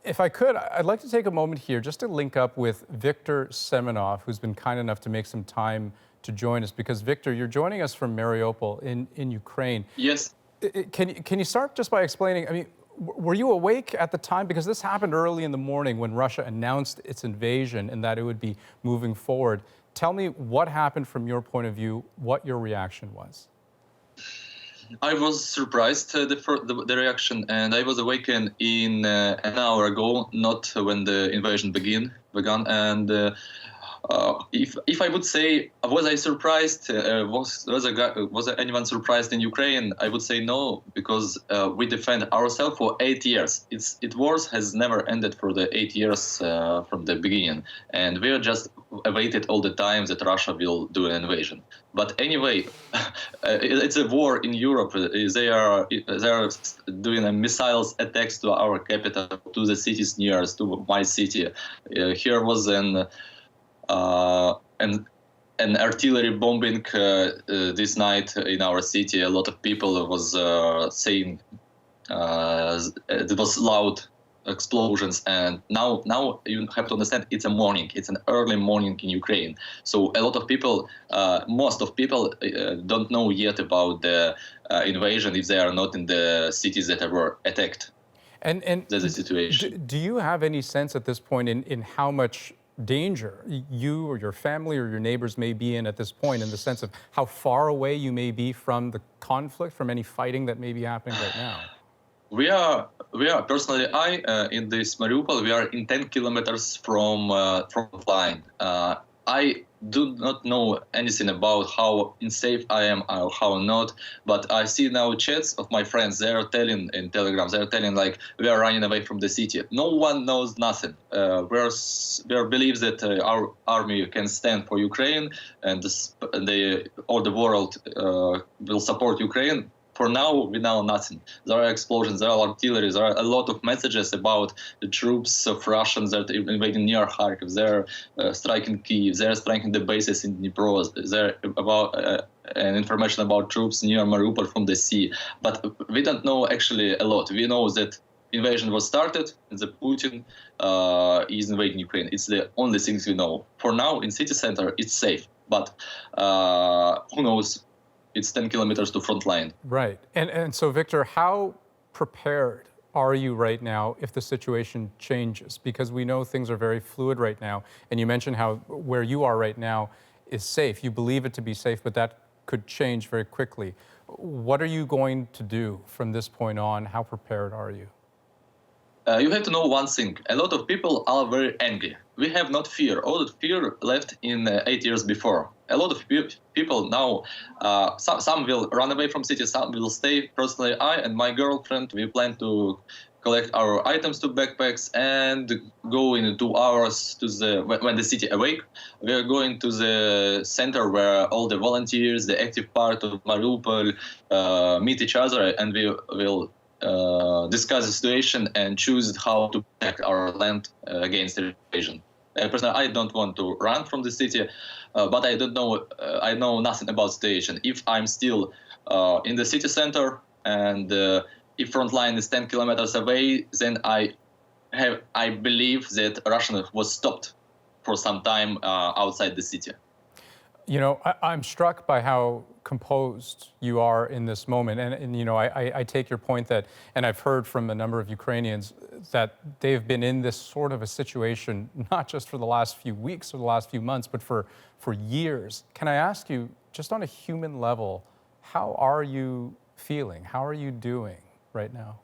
If I could, I'd like to take a moment here just to link up with Viktor Semenov, who's been kind enough to make some time to join us. Because, Viktor, you're joining us from Mariupol in Ukraine. Yes. Can you start just by explaining, I mean, were you awake at the time? Because this happened early in the morning when Russia announced its invasion and that it would be moving forward. Tell me what happened from your point of view, what your reaction was. I was surprised the reaction, and I was awakened in an hour ago, not when the invasion began. And if I would say, was I surprised? Was anyone surprised in Ukraine? I would say no, because we defend ourselves for 8 years. Its wars has never ended for the 8 years from the beginning, and we are just awaited all the time that Russia will do an invasion. But anyway, it's a war in Europe. They are doing a missiles attacks to our capital, to the cities near us, to my city. Here was an artillery bombing this night in our city. A lot of people was saying it was loud explosions, and now you have to understand it's a morning. It's an early morning in Ukraine, so a lot of people, most of people, don't know yet about the invasion if they are not in the cities that were attacked. And that's the situation. Do you have any sense at this point in how much danger you or your family or your neighbors may be in at this point, in the sense of how far away you may be from the conflict, from any fighting that may be happening right now? We are personally, in this Mariupol, we are in 10 kilometers from line. I do not know anything about how unsafe I am or how not, but I see now chats of my friends. They are telling in Telegram, they are telling like, we are running away from the city. No one knows nothing. We believe that our army can stand for Ukraine, and all the world will support Ukraine. For now, we know nothing. There are explosions, there are artillery, there are a lot of messages about the troops of Russians that are invading near Kharkiv. They're striking Kyiv, they're striking the bases in Dnipro. There about information about troops near Mariupol from the sea. But we don't know actually a lot. We know that invasion was started and that Putin is invading Ukraine. It's the only things we know. For now, in city center, it's safe. But who knows? It's 10 kilometers to front line. Right. And so, Viktor, how prepared are you right now if the situation changes? Because we know things are very fluid right now. And you mentioned how where you are right now is safe. You believe it to be safe, but that could change very quickly. What are you going to do from this point on? How prepared are you? You have to know one thing. A lot of people are very angry. We have not fear. All the fear left in 8 years before. A lot of people now, some will run away from cities, some will stay. Personally, I and my girlfriend, we plan to collect our items to backpacks and go in 2 hours to when the city awake. We are going to the center where all the volunteers, the active part of Mariupol meet each other, and we will discuss the situation and choose how to protect our land against the invasion. Personally, I don't want to run from the city, but I don't know. I know nothing about the situation. If I'm still in the city center and if front line is 10 kilometers away, then I believe that Russia was stopped for some time outside the city. You know, I'm struck by how composed you are in this moment. And you know, I take your point that, and I've heard from a number of Ukrainians, that they've been in this sort of a situation, not just for the last few weeks or the last few months, but for years. Can I ask you, just on a human level, how are you feeling? How are you doing right now?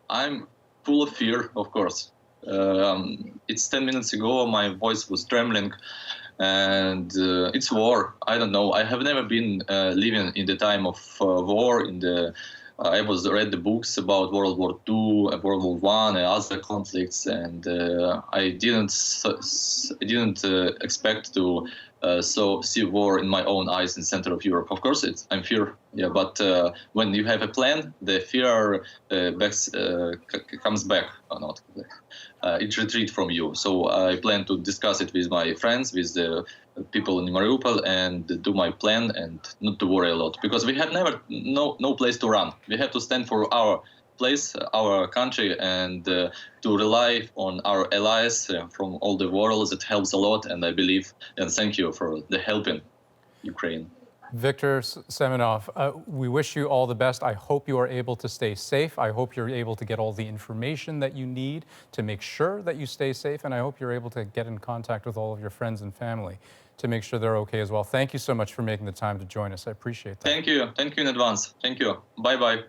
I'm full of fear, of course. It's 10 minutes ago, my voice was trembling. And it's war. I don't know. I have never been living in the time of war. I was read the books about World War II, World War I, and other conflicts, and I didn't expect to see war in my own eyes in the center of Europe. Of course, I'm fear. Yeah, but when you have a plan, the fear comes back or not. It retreats from you. So I plan to discuss it with my friends, with the people in Mariupol, and do my plan and not to worry a lot, because we have no place to run. We have to stand for our place, our country, and to rely on our allies from all the world. That helps a lot, and I believe, and thank you for the helping Ukraine. Viktor Semenov, we wish you all the best. I hope you are able to stay safe. I hope you're able to get all the information that you need to make sure that you stay safe. And I hope you're able to get in contact with all of your friends and family to make sure they're okay as well. Thank you so much for making the time to join us. I appreciate that. Thank you. Thank you in advance. Thank you. Bye-bye.